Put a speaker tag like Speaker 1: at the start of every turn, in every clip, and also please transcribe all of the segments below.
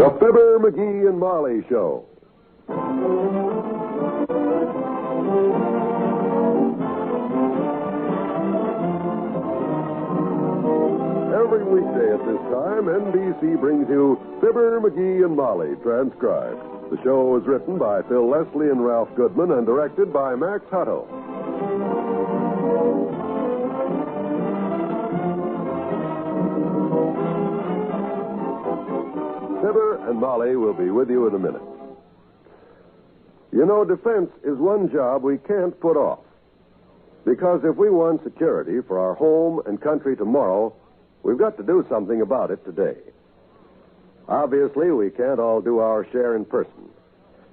Speaker 1: The Fibber McGee and Molly Show. Every weekday at this time, NBC brings you Fibber McGee and Molly, transcribed. The show is written by Phil Leslie and Ralph Goodman and directed by Max Hutto. Fibber and Molly will be with you in a minute. You know, defense is one job we can't put off. Because if we want security for our home and country tomorrow, we've got to do something about it today. Obviously, we can't all do our share in person.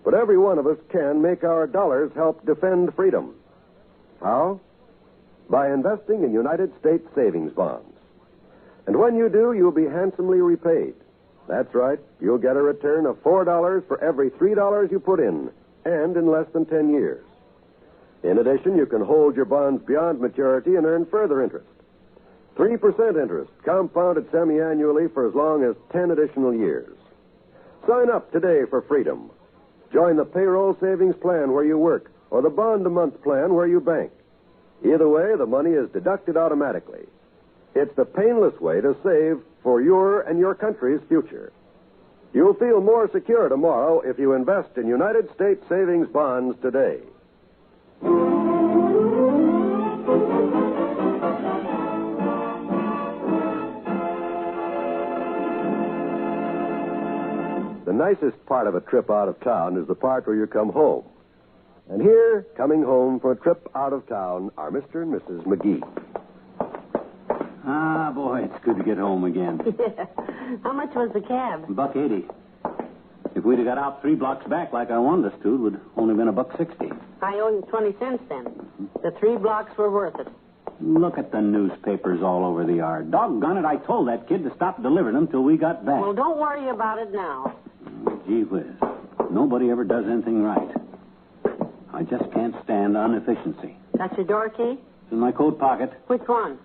Speaker 1: But every one of us can make our dollars help defend freedom. How? By investing in United States savings bonds. And when you do, you'll be handsomely repaid. That's right. You'll get a return of $4 for every $3 you put in, and in less than 10 years. In addition, you can hold your bonds beyond maturity and earn further interest. 3% interest, compounded semi-annually for as long as 10 additional years. Sign up today for freedom. Join the payroll savings plan where you work, or the bond-a-month plan where you bank. Either way, the money is deducted automatically. It's the painless way to save for your and your country's future. You'll feel more secure tomorrow if you invest in United States savings bonds today. The nicest part of a trip out of town is the part where you come home. And here, coming home from a trip out of town, are Mr. and Mrs. McGee.
Speaker 2: Ah, boy, it's good to get home again.
Speaker 3: Yeah. How much was the cab?
Speaker 2: $1.80. If we'd have got out 3 blocks back like I wanted us to, it would only been $1.60.
Speaker 3: I owe you 20 cents then. The 3 blocks were worth it.
Speaker 2: Look at the newspapers all over the yard. Doggone it, I told that kid to stop delivering them till we got back.
Speaker 3: Well, don't worry about it now.
Speaker 2: Gee whiz. Nobody ever does anything right. I just can't stand inefficiency.
Speaker 3: That's your door key?
Speaker 2: It's in my coat pocket.
Speaker 3: Which one?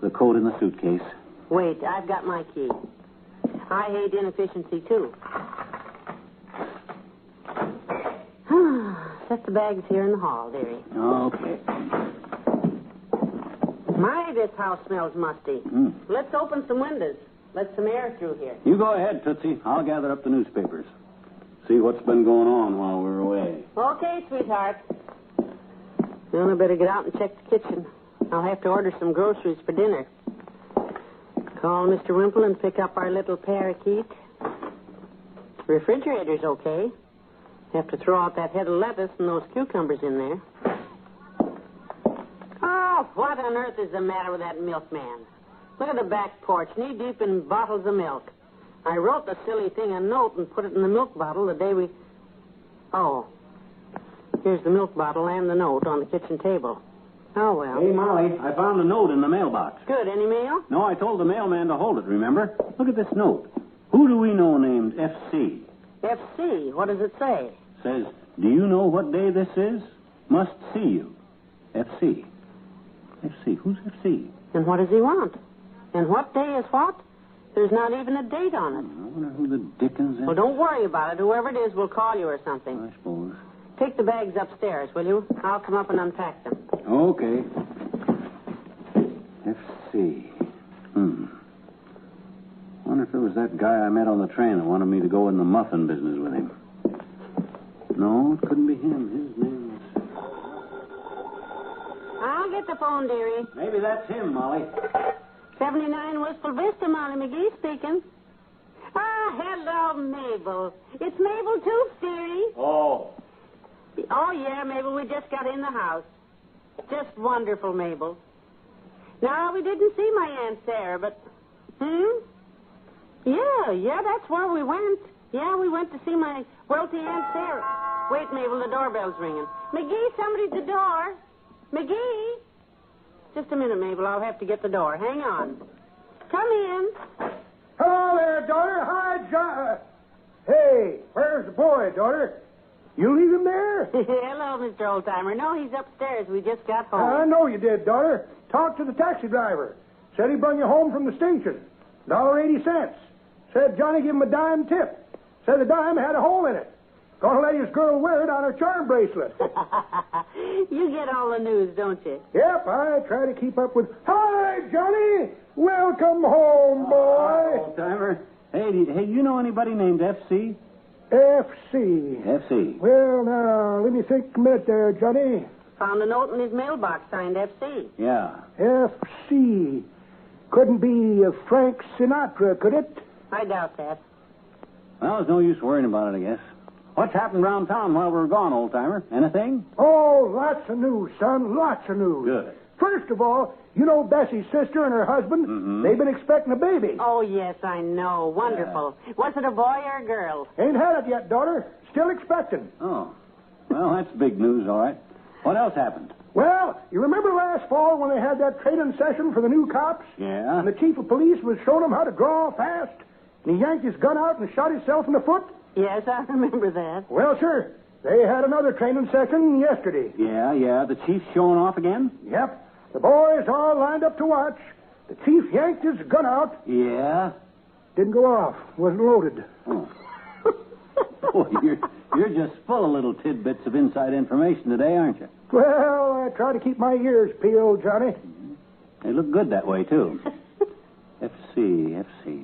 Speaker 2: The coat in the suitcase.
Speaker 3: Wait, I've got my key. I hate inefficiency, too. Set the bags here in the hall, dearie.
Speaker 2: Okay.
Speaker 3: My, this house smells musty. Let's open some windows. Let some air through here.
Speaker 2: You go ahead, Tootsie. I'll gather up the newspapers. See what's been going on while we're away.
Speaker 3: Okay, sweetheart. Well, I better get out and check the kitchen. I'll have to order some groceries for dinner. Call Mr. Wimple and pick up our little parakeet. Refrigerator's okay. Have to throw out that head of lettuce and those cucumbers in there. Oh, what on earth is the matter with that milkman? Look at the back porch, knee-deep in bottles of milk. I wrote the silly thing a note and put it in the milk bottle the day we... Oh. Here's the milk bottle and the note on the kitchen table. Oh, well.
Speaker 2: Hey, Molly, I found a note in the mailbox.
Speaker 3: Good. Any mail?
Speaker 2: No, I told the mailman to hold it, remember? Look at this note. Who do we know named F.C.?
Speaker 3: F.C.? What does it say?
Speaker 2: Says, do you know what day this is? Must see you. F.C. F.C. Who's F.C.?
Speaker 3: And what does he want? And what day is what? There's not even a date on it.
Speaker 2: I wonder who the dickens is.
Speaker 3: Well, don't worry about it. Whoever it is will call you or something.
Speaker 2: I suppose.
Speaker 3: Take the bags upstairs, will you? I'll come up and unpack them.
Speaker 2: Okay. F.C. Wonder if it was that guy I met on the train that wanted me to go in the muffin business with him. No, it couldn't be him. His name is...
Speaker 3: I'll get the phone, dearie.
Speaker 2: Maybe that's him, Molly.
Speaker 3: 79 Wistful Vista, Molly McGee speaking. Ah, hello, Mabel. It's Mabel Toops, dearie.
Speaker 2: Oh.
Speaker 3: Oh, yeah, Mabel, we just got in the house. Just wonderful, Mabel. No, we didn't see my Aunt Sarah, but... Yeah, that's where we went. Yeah, we went to see my wealthy Aunt Sarah. Wait, Mabel, the doorbell's ringing. McGee, somebody's at the door. McGee? Just a minute, Mabel. I'll have to get the door. Hang on. Come in.
Speaker 4: Hello there, daughter. Hi, John. Hey, where's the boy, daughter? You leave him there?
Speaker 3: Hello, Mr. Oldtimer. No, he's upstairs. We just got home.
Speaker 4: I know you did, daughter. Talked to the taxi driver. Said he brought you home from the station. $1.80. Said Johnny give him a dime tip. Said the dime had a hole in it. Gonna let his girl wear it on her charm bracelet.
Speaker 3: You get all the news, don't you?
Speaker 4: Yep, I try to keep up with... Hi, Johnny! Welcome home, boy!
Speaker 2: Old-timer. Hey, you know anybody named F.C.?
Speaker 4: F.C.
Speaker 2: F.C.
Speaker 4: Well, now, let me think a minute there, Johnny.
Speaker 3: Found a note in his mailbox signed F.C.
Speaker 2: Yeah.
Speaker 4: F.C. Couldn't be Frank Sinatra, could it?
Speaker 3: I doubt that.
Speaker 2: Well, there's no use worrying about it, I guess. What's happened around town while we were gone, old-timer? Anything?
Speaker 4: Oh, lots of news, son. Lots of news.
Speaker 2: Good.
Speaker 4: First of all, you know Bessie's sister and her husband?
Speaker 2: Mm-hmm.
Speaker 4: They've been expecting a baby.
Speaker 3: Oh, yes, I know. Wonderful. Was it a boy or a girl?
Speaker 4: Ain't had it yet, daughter. Still expecting.
Speaker 2: Oh. Well, that's big news, all right. What else happened?
Speaker 4: Well, you remember last fall when they had that training session for the new cops?
Speaker 2: Yeah?
Speaker 4: And the chief of police was showing them how to draw fast? And he yanked his gun out and shot himself in the foot?
Speaker 3: Yes, I remember that.
Speaker 4: Well, sir, they had another training session yesterday.
Speaker 2: Yeah. The chief's showing off again?
Speaker 4: Yep. The boys all lined up to watch. The chief yanked his gun out.
Speaker 2: Yeah?
Speaker 4: Didn't go off. Wasn't loaded.
Speaker 2: Oh. Boy, you're just full of little tidbits of inside information today, aren't you?
Speaker 4: Well, I try to keep my ears peeled, Johnny.
Speaker 2: They look good that way, too. F.C.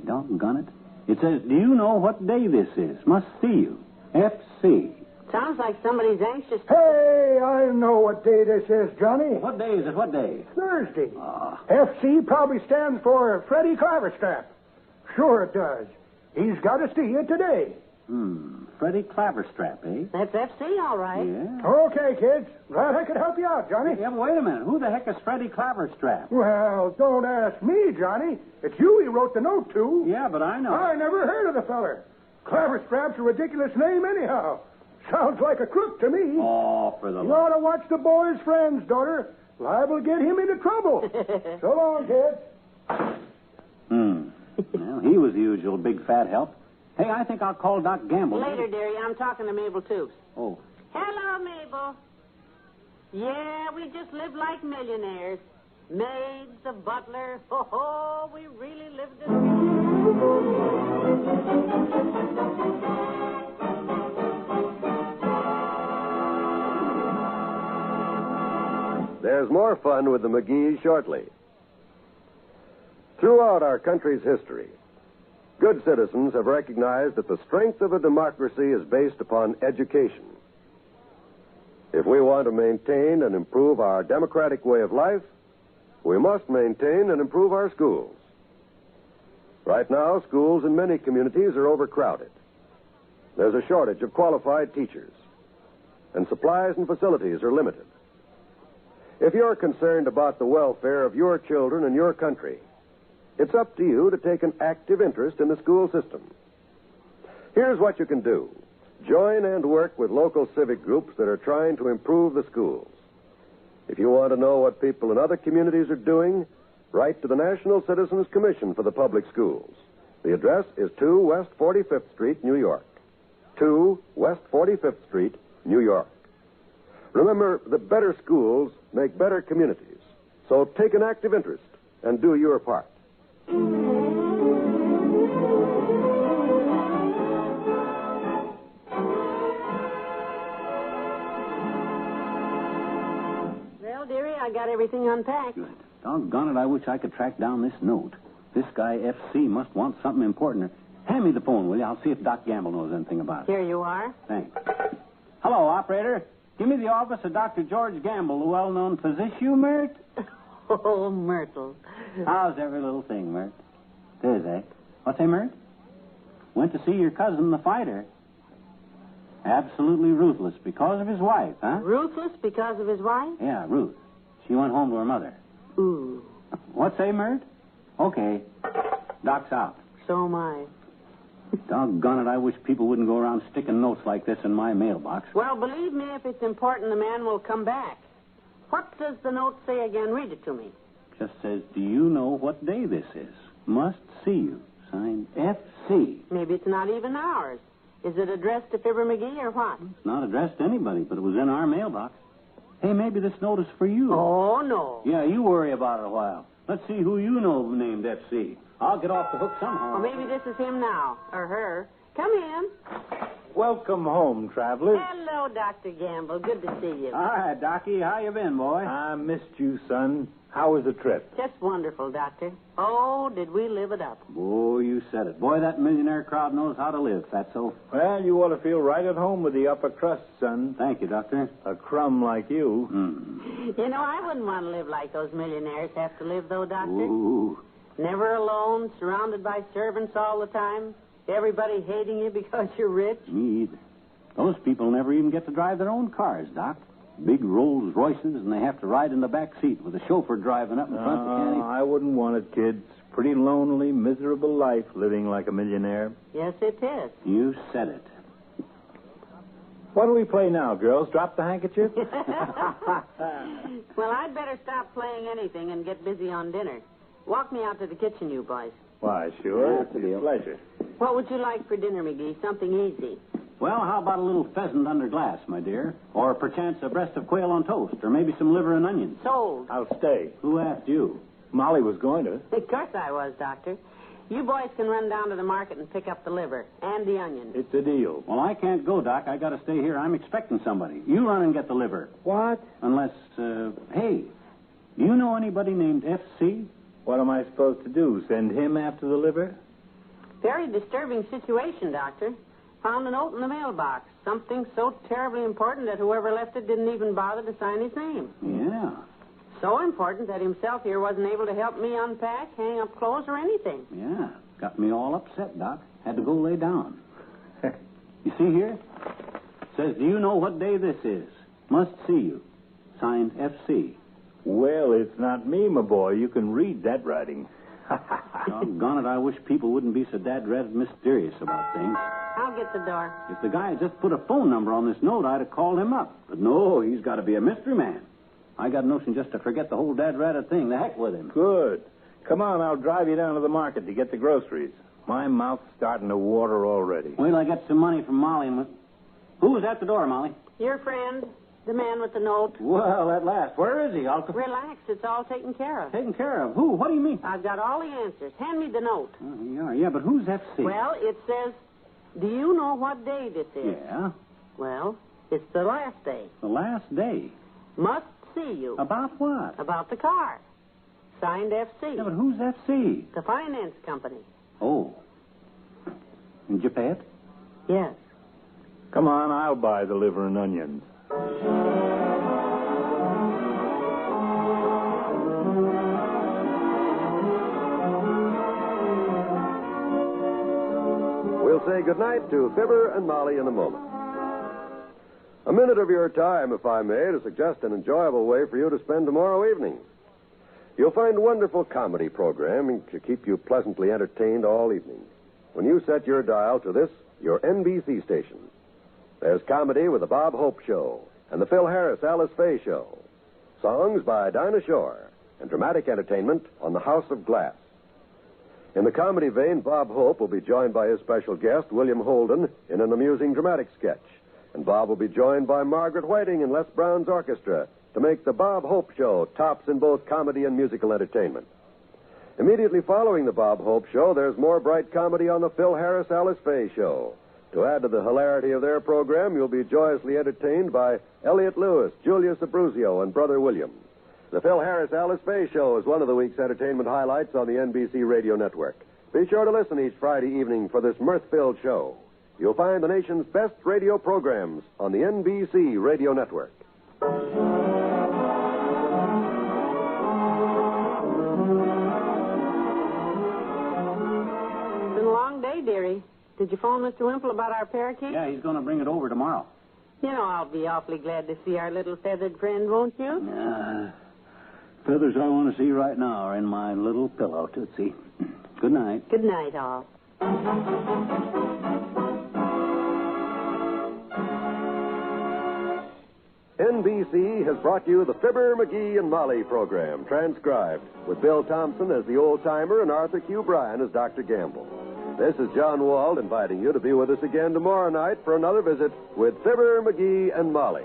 Speaker 2: Doggone it. It says, do you know what day this is? Must see you. F.C.
Speaker 3: Sounds like somebody's anxious.
Speaker 4: Hey, I know what day this is, Johnny.
Speaker 2: What day is it? What day?
Speaker 4: Thursday.
Speaker 2: Ah.
Speaker 4: FC probably stands for Freddie Claverstrap. Sure it does. He's got to see you today.
Speaker 2: Freddie Claverstrap, eh?
Speaker 3: That's FC, all right.
Speaker 2: Yeah.
Speaker 4: Okay, kids. Glad I could help you out, Johnny.
Speaker 2: Yeah, but wait a minute. Who the heck is Freddie Claverstrap?
Speaker 4: Well, don't ask me, Johnny. It's you he wrote the note to.
Speaker 2: Yeah, but I know.
Speaker 4: I never heard of the feller. Claverstrap's a ridiculous name anyhow. Sounds like a crook to me.
Speaker 2: Oh, for the
Speaker 4: You ought to watch the boy's friends, daughter. Liable to get him into trouble. So long, kids.
Speaker 2: Well, he was the usual big fat help. Hey, I think I'll call Doc Gamble.
Speaker 3: Later, dearie. I'm talking to Mabel, too.
Speaker 2: Oh.
Speaker 3: Hello, Mabel. Yeah, we just live like millionaires. Maids, a butler. Oh, we really lived it.
Speaker 1: There's more fun with the McGees shortly. Throughout our country's history, good citizens have recognized that the strength of a democracy is based upon education. If we want to maintain and improve our democratic way of life, we must maintain and improve our schools. Right now, schools in many communities are overcrowded. There's a shortage of qualified teachers, and supplies and facilities are limited. If you're concerned about the welfare of your children and your country, it's up to you to take an active interest in the school system. Here's what you can do. Join and work with local civic groups that are trying to improve the schools. If you want to know what people in other communities are doing, write to the National Citizens Commission for the Public Schools. The address is 2 West 45th Street, New York. 2 West 45th Street, New York. Remember that better schools make better communities. So take an active interest and do your part.
Speaker 3: Well, dearie, I got everything unpacked.
Speaker 2: Good. Doggone it, I wish I could track down this note. This guy, F.C., must want something important. Hand me the phone, will you? I'll see if Doc Gamble knows anything about it.
Speaker 3: Here you are.
Speaker 2: Thanks. Hello, operator. Give me the office of Dr. George Gamble, the well-known physician, Mert.
Speaker 3: Oh, Myrtle.
Speaker 2: How's every little thing, Mert? There's that. What's that, Mert? Went to see your cousin, the fighter. Absolutely ruthless because of his wife, huh?
Speaker 3: Ruthless because of his wife?
Speaker 2: Yeah, Ruth. She went home to her mother.
Speaker 3: Ooh.
Speaker 2: What's that, Mert? Okay. Doc's out.
Speaker 3: So am I.
Speaker 2: Doggone it, I wish people wouldn't go around sticking notes like this in my mailbox.
Speaker 3: Well, believe me, if it's important, the man will come back. What does the note say again? Read it to me.
Speaker 2: Just says, do you know what day this is? Must see you. Signed F.C.
Speaker 3: Maybe it's not even ours. Is it addressed to Fibber McGee or what?
Speaker 2: It's not addressed to anybody, but it was in our mailbox. Hey, maybe this note is for you.
Speaker 3: Oh, no.
Speaker 2: Yeah, you worry about it a while. Let's see who you know named F.C. I'll get off the hook somehow.
Speaker 3: Well, maybe this is him now, or her. Come in.
Speaker 5: Welcome home, travelers.
Speaker 3: Hello, Dr. Gamble. Good to see you.
Speaker 2: All right, Docky. How you been, boy?
Speaker 5: I missed you, son. How was the trip?
Speaker 3: Just wonderful, Doctor. Oh, did we live it up.
Speaker 2: Oh, you said it. Boy, that millionaire crowd knows how to live, Fatso.
Speaker 5: Well, you ought to feel right at home with the upper crust, son.
Speaker 2: Thank you, Doctor.
Speaker 5: A crumb like you.
Speaker 3: You know, I wouldn't want to live like those millionaires have to live, though, Doctor.
Speaker 2: Ooh.
Speaker 3: Never alone, surrounded by servants all the time. Everybody hating you because you're rich.
Speaker 2: Me either. Those people never even get to drive their own cars, Doc. Big Rolls Royces, and they have to ride in the back seat with a chauffeur driving up in front.
Speaker 5: I wouldn't want it, kids. Pretty lonely, miserable life living like a millionaire.
Speaker 3: Yes, it is.
Speaker 2: You said it.
Speaker 5: What do we play now, girls? Drop the handkerchief?
Speaker 3: Well, I'd better stop playing anything and get busy on dinner. Walk me out to the kitchen, you boys.
Speaker 5: Why, sure.
Speaker 2: That's a deal.
Speaker 5: Pleasure.
Speaker 3: What would you like for dinner, McGee? Something easy.
Speaker 2: Well, how about a little pheasant under glass, my dear? Or perchance a breast of quail on toast, or maybe some liver and onions.
Speaker 3: Sold.
Speaker 5: I'll stay.
Speaker 2: Who asked you?
Speaker 5: Molly was going to.
Speaker 3: Of course I was, Doctor. You boys can run down to the market and pick up the liver and the onions.
Speaker 5: It's a deal.
Speaker 2: Well, I can't go, Doc. I got to stay here. I'm expecting somebody. You run and get the liver.
Speaker 5: What?
Speaker 2: Unless, hey, do you know anybody named F.C.?
Speaker 5: What am I supposed to do? Send him after the liver?
Speaker 3: Very disturbing situation, Doctor. Found a note in the mailbox. Something so terribly important that whoever left it didn't even bother to sign his name.
Speaker 2: Yeah.
Speaker 3: So important that himself here wasn't able to help me unpack, hang up clothes, or anything.
Speaker 2: Yeah. Got me all upset, Doc. Had to go lay down. You see here? Says, do you know what day this is? Must see you. Signed, F.C.
Speaker 5: Well, it's not me, my boy. You can read that writing.
Speaker 2: Doggone it, I wish people wouldn't be so dad-red mysterious about things.
Speaker 3: I'll get the door.
Speaker 2: If the guy had just put a phone number on this note, I'd have called him up. But no, he's got to be a mystery man. I got a notion just to forget the whole dad-ratted thing. The heck with him.
Speaker 5: Good. Come on, I'll drive you down to the market to get the groceries. My mouth's starting to water already.
Speaker 2: Wait till I get some money from Molly. Who's at the door, Molly?
Speaker 3: Your friend, the man with the note.
Speaker 2: Well, at last. Where is he?
Speaker 3: Relax, it's all taken care of.
Speaker 2: Taken care of. Who? What do you mean?
Speaker 3: I've got all the answers. Hand me the note.
Speaker 2: Yeah, but who's F.C.?
Speaker 3: Well, it says, do you know what day this is?
Speaker 2: Yeah.
Speaker 3: Well, it's the last day.
Speaker 2: The last day.
Speaker 3: Must see you.
Speaker 2: About what?
Speaker 3: About the car. Signed F.C.
Speaker 2: Yeah, but who's F.C.?
Speaker 3: The finance company.
Speaker 2: Oh. Did you pay it?
Speaker 3: Yes.
Speaker 5: Come on, I'll buy the liver and onions.
Speaker 1: We'll say goodnight to Fibber and Molly in a moment. A minute of your time, if I may, to suggest an enjoyable way for you to spend tomorrow evening. You'll find wonderful comedy programming to keep you pleasantly entertained all evening when you set your dial to this, your NBC station. There's comedy with the Bob Hope Show and the Phil Harris Alice Faye Show, songs by Dinah Shore, and dramatic entertainment on the House of Glass. In the comedy vein, Bob Hope will be joined by his special guest, William Holden, in an amusing dramatic sketch. And Bob will be joined by Margaret Whiting and Les Brown's orchestra to make the Bob Hope Show tops in both comedy and musical entertainment. Immediately following the Bob Hope Show, there's more bright comedy on the Phil Harris Alice Faye Show. To add to the hilarity of their program, you'll be joyously entertained by Elliot Lewis, Julius Abruzio, and Brother William. The Phil Harris Alice Faye Show is one of the week's entertainment highlights on the NBC Radio Network. Be sure to listen each Friday evening for this mirth-filled show. You'll find the nation's best radio programs on the NBC Radio Network.
Speaker 3: It's been a long day, dearie. Did you phone Mr. Wimple about our parakeet?
Speaker 2: Yeah, he's going to bring it over tomorrow.
Speaker 3: You know, I'll be awfully glad to see our little feathered friend, won't you?
Speaker 2: Feathers I want to see right now are in my little pillow, Tootsie. Good night.
Speaker 3: Good night, all.
Speaker 1: NBC has brought you the Fibber McGee and Molly program, transcribed, with Bill Thompson as the old-timer and Arthur Q. Bryan as Dr. Gamble. This is John Wald inviting you to be with us again tomorrow night for another visit with Fibber McGee and Molly.